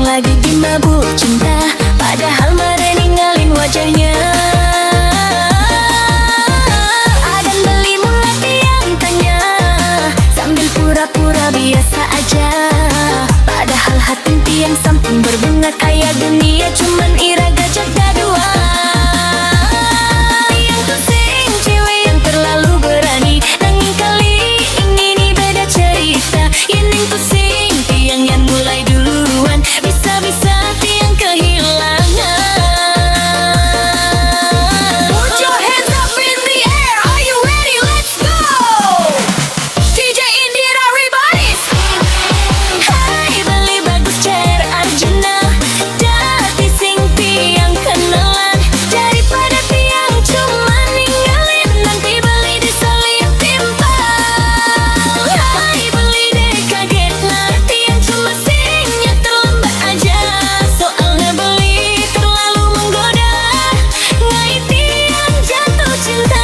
lagi dimabuk cinta, padahal mereka ninggalin wajahnya. Agan beli mulai tiang tanya, sambil pura-pura biasa aja, padahal hati tiang samping berbunga kayak dunia cuman ira gajah dua. Yang pusing cewek yang terlalu berani, nanging kali ini nih beda cerita. Yang pusing tiang yang mulai duluan, bisa-bisa tiang kehilangan. Put your hands up in the air, are you ready? Let's go! DJ Indira Ribanis. Hai beli bagus cer Arjuna, dati sing tiang kenalan, daripada tiang cuma ninggalin, nanti beli disalip timpal. Hai beli deh kaget nah, tiang cuma singnya terlambat aja, soalnya beli terlalu menggoda, ngai tiang jatuh cinta.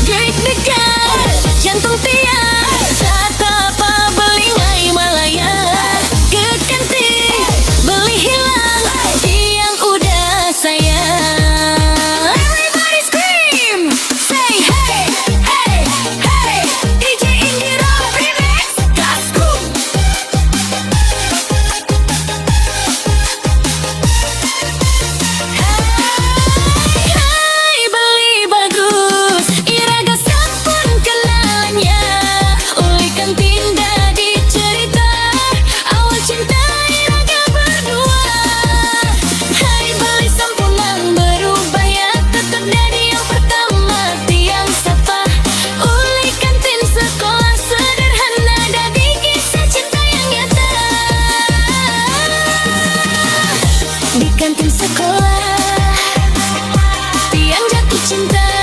Deg-degan jantung tiang saat apa beli ngai Malaya, ke kantin beli hilang, tiang udah sayang. Everybody scream, say hey, hey, hey, DJ Indira Remix, gasku. Hai beli bagus, iraga sampun kenalannya, ulikan tinda di cerita awal cinta iraga berdua. Hai beli sampunan berubah ya, tetap dari yang pertama tiang sapa, ulikan tin sekolah sederhana dari kisah cinta yang nyata. Di kantin sekolah tiang jatuh cinta.